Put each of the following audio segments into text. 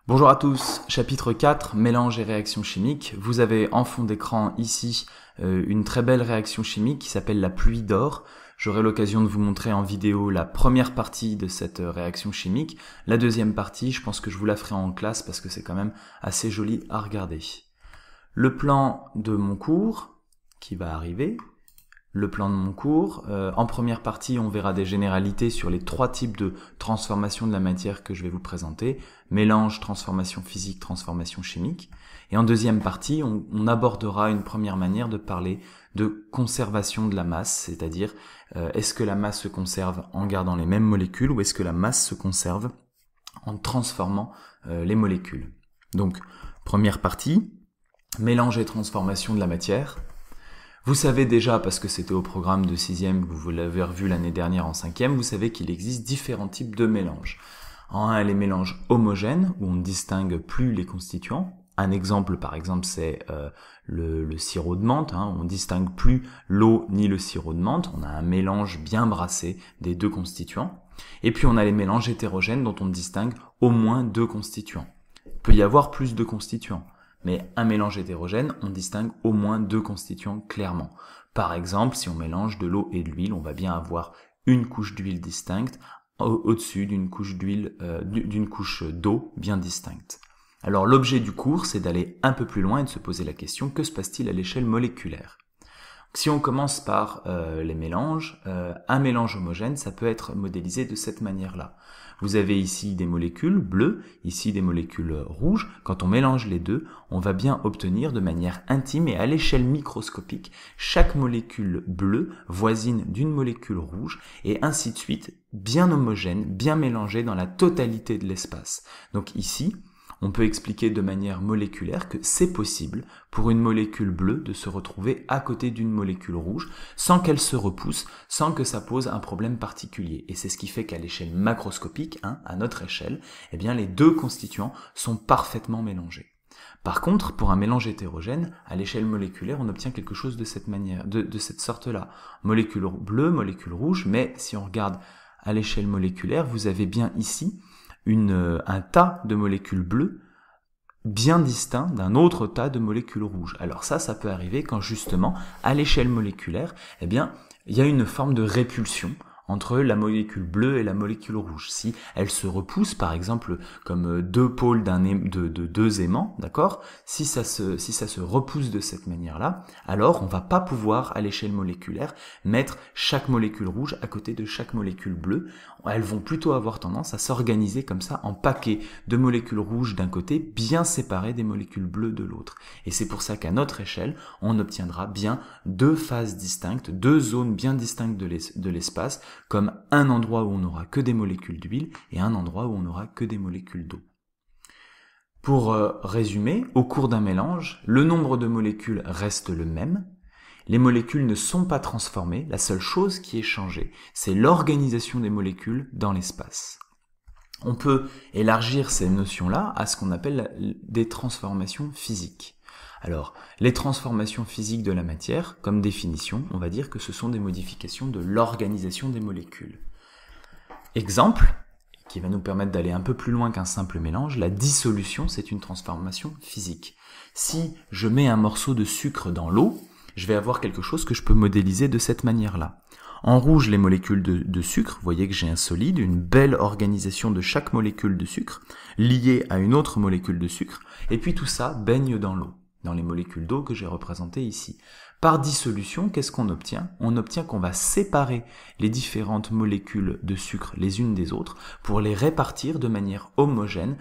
Bonjour à tous, chapitre 4, mélange et réaction chimique. Vous avez en fond d'écran ici une très belle réaction chimique qui s'appelle la pluie d'or. J'aurai l'occasion de vous montrer en vidéo la première partie de cette réaction chimique. La deuxième partie, je pense que je vous la ferai en classe parce que c'est quand même assez joli à regarder. Le plan de mon cours qui va arriver. Le plan de mon cours. En première partie, on verra des généralités sur les trois types de transformation de la matière que je vais vous présenter. Mélange, transformation physique, transformation chimique. Et en deuxième partie, on abordera une première manière de parler de conservation de la masse, c'est-à-dire est-ce que la masse se conserve en gardant les mêmes molécules ou est-ce que la masse se conserve en transformant les molécules. Donc, première partie, mélange et transformation de la matière. Vous savez déjà, parce que c'était au programme de 6e, que vous l'avez revu l'année dernière en 5e, vous savez qu'il existe différents types de mélanges. En un, les mélanges homogènes, où on ne distingue plus les constituants. Un exemple, par exemple, c'est le sirop de menthe. On ne distingue plus l'eau ni le sirop de menthe. On a un mélange bien brassé des deux constituants. Et puis on a les mélanges hétérogènes, dont on distingue au moins deux constituants. Il peut y avoir plus de constituants. Mais un mélange hétérogène, on distingue au moins deux constituants clairement. Par exemple, si on mélange de l'eau et de l'huile, on va bien avoir une couche d'huile distincte au-dessus d'une couche d'eau bien distincte. Alors l'objet du cours, c'est d'aller un peu plus loin et de se poser la question, que se passe-t-il à l'échelle moléculaire ? Si on commence par les mélanges, un mélange homogène, ça peut être modélisé de cette manière-là. Vous avez ici des molécules bleues, ici des molécules rouges. Quand on mélange les deux, on va bien obtenir de manière intime et à l'échelle microscopique chaque molécule bleue voisine d'une molécule rouge et ainsi de suite, bien homogène, bien mélangée dans la totalité de l'espace. Donc ici, on peut expliquer de manière moléculaire que c'est possible pour une molécule bleue de se retrouver à côté d'une molécule rouge sans qu'elle se repousse, sans que ça pose un problème particulier. Et c'est ce qui fait qu'à l'échelle macroscopique, à notre échelle, eh bien les deux constituants sont parfaitement mélangés. Par contre, pour un mélange hétérogène, à l'échelle moléculaire, on obtient quelque chose de cette manière, de cette sorte-là. Molécule bleue, molécule rouge, mais si on regarde à l'échelle moléculaire, vous avez bien ici un tas de molécules bleues bien distinct d'un autre tas de molécules rouges. Alors ça peut arriver quand justement, à l'échelle moléculaire, eh bien, il y a une forme de répulsion entre la molécule bleue et la molécule rouge. Si elles se repoussent, par exemple, comme deux pôles de deux aimants, d'accord ? Si ça se repousse de cette manière-là, alors on va pas pouvoir, à l'échelle moléculaire, mettre chaque molécule rouge à côté de chaque molécule bleue. Elles vont plutôt avoir tendance à s'organiser comme ça en paquets de molécules rouges d'un côté, bien séparées des molécules bleues de l'autre. Et c'est pour ça qu'à notre échelle, on obtiendra bien deux phases distinctes, deux zones bien distinctes de l'espace, comme un endroit où on n'aura que des molécules d'huile et un endroit où on n'aura que des molécules d'eau. Pour résumer, au cours d'un mélange, le nombre de molécules reste le même. Les molécules ne sont pas transformées, la seule chose qui est changée, c'est l'organisation des molécules dans l'espace. On peut élargir ces notions-là à ce qu'on appelle des transformations physiques. Alors, les transformations physiques de la matière, comme définition, on va dire que ce sont des modifications de l'organisation des molécules. Exemple, qui va nous permettre d'aller un peu plus loin qu'un simple mélange, la dissolution, c'est une transformation physique. Si je mets un morceau de sucre dans l'eau, je vais avoir quelque chose que je peux modéliser de cette manière-là. En rouge, les molécules de sucre, vous voyez que j'ai un solide, une belle organisation de chaque molécule de sucre, liée à une autre molécule de sucre, et puis tout ça baigne dans l'eau, dans les molécules d'eau que j'ai représentées ici. Par dissolution, qu'est-ce qu'on obtient ? On obtient qu'on va séparer les différentes molécules de sucre les unes des autres pour les répartir de manière homogène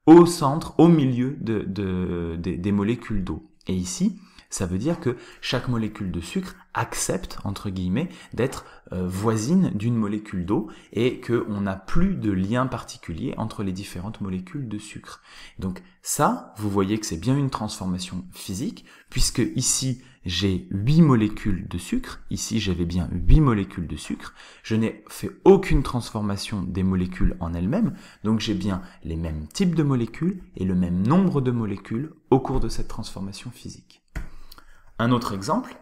au centre, au milieu des molécules d'eau. Et ici, ça veut dire que chaque molécule de sucre accepte, entre guillemets, d'être voisine d'une molécule d'eau et qu'on n'a plus de lien particulier entre les différentes molécules de sucre. Donc ça, vous voyez que c'est bien une transformation physique, puisque ici, j'ai 8 molécules de sucre, ici j'avais bien 8 molécules de sucre, je n'ai fait aucune transformation des molécules en elles-mêmes, donc j'ai bien les mêmes types de molécules et le même nombre de molécules au cours de cette transformation physique. Un autre exemple,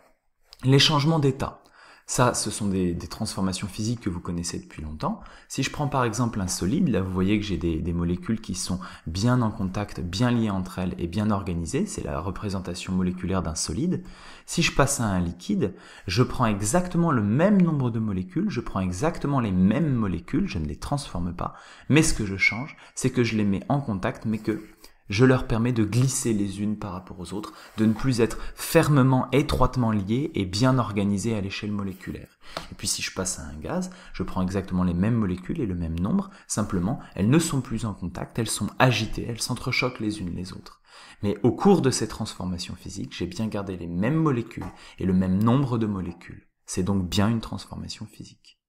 les changements d'état. Ça, ce sont des transformations physiques que vous connaissez depuis longtemps. Si je prends par exemple un solide, là vous voyez que j'ai des molécules qui sont bien en contact, bien liées entre elles et bien organisées. C'est la représentation moléculaire d'un solide. Si je passe à un liquide, je prends exactement le même nombre de molécules, je prends exactement les mêmes molécules, je ne les transforme pas. Mais ce que je change, c'est que je les mets en contact, mais que je leur permets de glisser les unes par rapport aux autres, de ne plus être fermement, étroitement liées et bien organisées à l'échelle moléculaire. Et puis si je passe à un gaz, je prends exactement les mêmes molécules et le même nombre, simplement elles ne sont plus en contact, elles sont agitées, elles s'entrechoquent les unes les autres. Mais au cours de ces transformations physiques, j'ai bien gardé les mêmes molécules et le même nombre de molécules. C'est donc bien une transformation physique.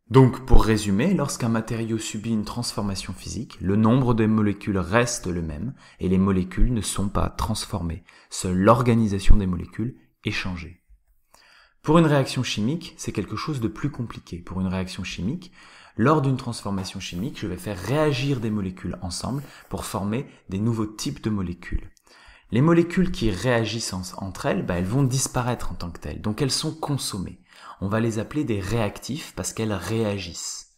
Donc, pour résumer, lorsqu'un matériau subit une transformation physique, le nombre de molécules reste le même et les molécules ne sont pas transformées. Seule l'organisation des molécules est changée. Pour une réaction chimique, c'est quelque chose de plus compliqué. Pour une réaction chimique, lors d'une transformation chimique, je vais faire réagir des molécules ensemble pour former des nouveaux types de molécules. Les molécules qui réagissent entre elles, elles vont disparaître en tant que telles, donc elles sont consommées. On va les appeler des réactifs parce qu'elles réagissent.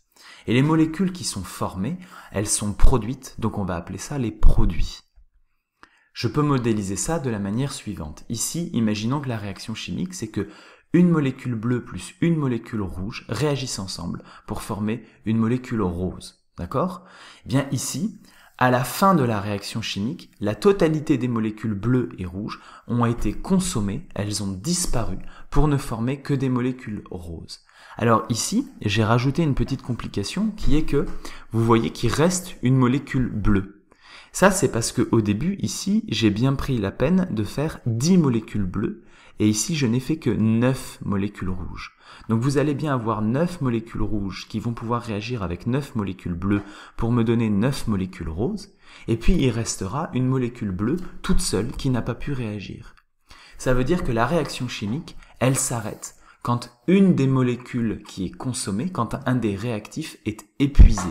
Et les molécules qui sont formées, elles sont produites, donc on va appeler ça les produits. Je peux modéliser ça de la manière suivante. Ici, imaginons que la réaction chimique, c'est que une molécule bleue plus une molécule rouge réagissent ensemble pour former une molécule rose. D'accord ? Eh bien ici, à la fin de la réaction chimique, la totalité des molécules bleues et rouges ont été consommées, elles ont disparu pour ne former que des molécules roses. Alors ici, j'ai rajouté une petite complication qui est que vous voyez qu'il reste une molécule bleue. Ça, c'est parce que au début, ici, j'ai bien pris la peine de faire 10 molécules bleues et ici, je n'ai fait que 9 molécules rouges. Donc vous allez bien avoir 9 molécules rouges qui vont pouvoir réagir avec 9 molécules bleues pour me donner 9 molécules roses, et puis il restera une molécule bleue toute seule qui n'a pas pu réagir. Ça veut dire que la réaction chimique, elle s'arrête quand une des molécules qui est consommée, quand un des réactifs est épuisé.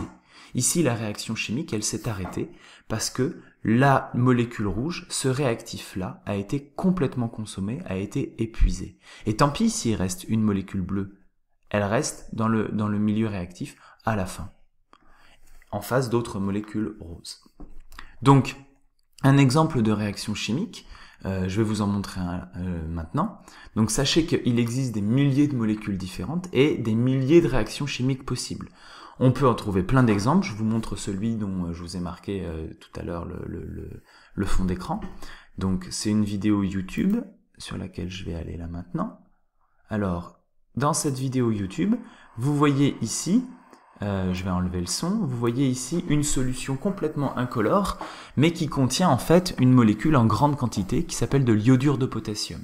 Ici, la réaction chimique, elle s'est arrêtée parce que la molécule rouge, ce réactif-là, a été complètement consommé, a été épuisé. Et tant pis s'il reste une molécule bleue, elle reste dans le milieu réactif à la fin, en face d'autres molécules roses. Donc, un exemple de réaction chimique, je vais vous en montrer un maintenant. Donc sachez qu'il existe des milliers de molécules différentes et des milliers de réactions chimiques possibles. On peut en trouver plein d'exemples, je vous montre celui dont je vous ai marqué tout à l'heure le fond d'écran. Donc c'est une vidéo YouTube sur laquelle je vais aller là maintenant. Alors, dans cette vidéo YouTube, vous voyez ici, je vais enlever le son, vous voyez ici une solution complètement incolore, mais qui contient en fait une molécule en grande quantité qui s'appelle de l'iodure de potassium.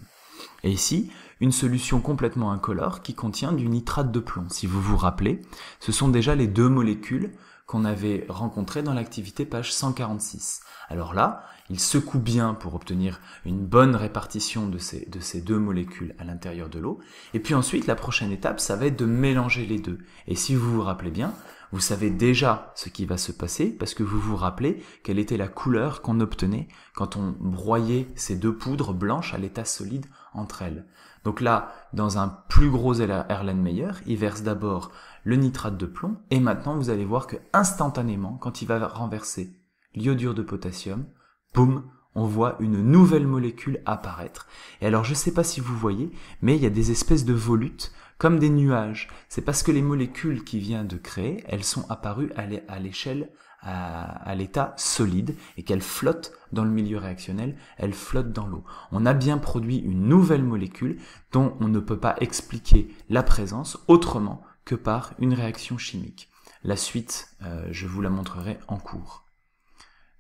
Et ici, une solution complètement incolore qui contient du nitrate de plomb. Si vous vous rappelez, ce sont déjà les deux molécules qu'on avait rencontrées dans l'activité page 146. Alors là, il secoue bien pour obtenir une bonne répartition de ces deux molécules à l'intérieur de l'eau. Et puis ensuite, la prochaine étape, ça va être de mélanger les deux. Et si vous vous rappelez bien, vous savez déjà ce qui va se passer parce que vous vous rappelez quelle était la couleur qu'on obtenait quand on broyait ces deux poudres blanches à l'état solide entre elles. Donc là, dans un plus gros Erlenmeyer, il verse d'abord le nitrate de plomb et maintenant vous allez voir que instantanément, quand il va renverser l'iodure de potassium, boum, on voit une nouvelle molécule apparaître. Et alors je ne sais pas si vous voyez, mais il y a des espèces de volutes comme des nuages. C'est parce que les molécules qu'il vient de créer, elles sont apparues à l'échelle, à l'état solide et qu'elles flottent dans le milieu réactionnel, elles flottent dans l'eau. On a bien produit une nouvelle molécule dont on ne peut pas expliquer la présence autrement que par une réaction chimique. La suite, je vous la montrerai en cours.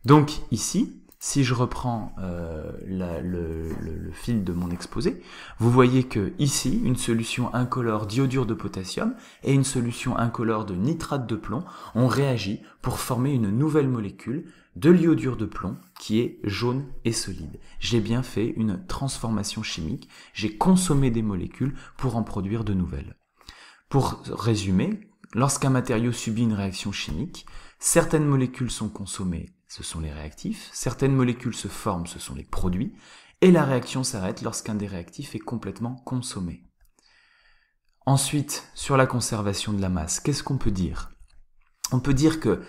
Donc ici, si je reprends le fil de mon exposé, vous voyez que ici, une solution incolore d'iodure de potassium et une solution incolore de nitrate de plomb ont réagi pour former une nouvelle molécule de l'iodure de plomb qui est jaune et solide. J'ai bien fait une transformation chimique, j'ai consommé des molécules pour en produire de nouvelles. Pour résumer, lorsqu'un matériau subit une réaction chimique, certaines molécules sont consommées, ce sont les réactifs, certaines molécules se forment, ce sont les produits, et la réaction s'arrête lorsqu'un des réactifs est complètement consommé. Ensuite, sur la conservation de la masse, qu'est-ce qu'on peut dire? On peut dire que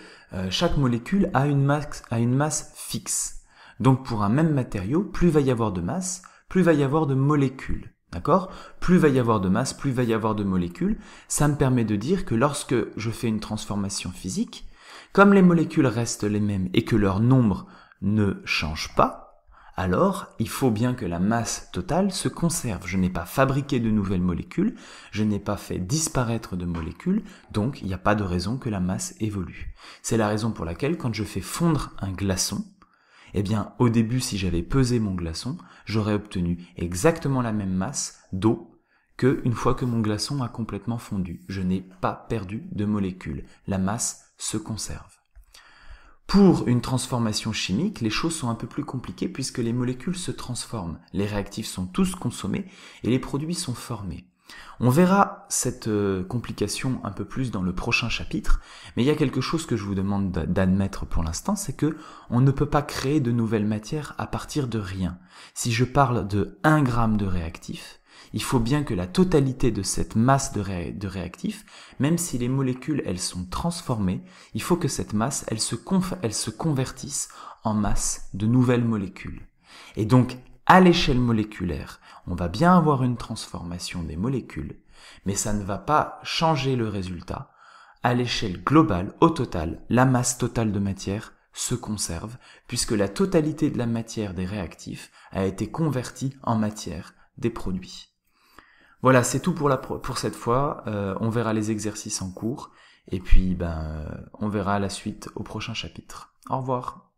chaque molécule a une masse fixe. Donc pour un même matériau, plus il va y avoir de masse, plus il va y avoir de molécules. D'accord? Plus il va y avoir de masse, plus il va y avoir de molécules. Ça me permet de dire que lorsque je fais une transformation physique, comme les molécules restent les mêmes et que leur nombre ne change pas, alors il faut bien que la masse totale se conserve. Je n'ai pas fabriqué de nouvelles molécules, je n'ai pas fait disparaître de molécules, donc il n'y a pas de raison que la masse évolue. C'est la raison pour laquelle quand je fais fondre un glaçon, eh bien au début si j'avais pesé mon glaçon, j'aurais obtenu exactement la même masse d'eau qu'une fois que mon glaçon a complètement fondu. Je n'ai pas perdu de molécules, la masse se conserve. Pour une transformation chimique, les choses sont un peu plus compliquées puisque les molécules se transforment, les réactifs sont tous consommés et les produits sont formés. On verra cette complication un peu plus dans le prochain chapitre, mais il y a quelque chose que je vous demande d'admettre pour l'instant, c'est que on ne peut pas créer de nouvelles matières à partir de rien. Si je parle de 1 gramme de réactif, il faut bien que la totalité de cette masse de réactifs, même si les molécules elles sont transformées, il faut que cette masse elle se convertisse en masse de nouvelles molécules. Et donc à l'échelle moléculaire, on va bien avoir une transformation des molécules, mais ça ne va pas changer le résultat. À l'échelle globale, au total, la masse totale de matière se conserve, puisque la totalité de la matière des réactifs a été convertie en matière des produits. Voilà, c'est tout pour cette fois. On verra les exercices en cours, et puis on verra la suite au prochain chapitre. Au revoir.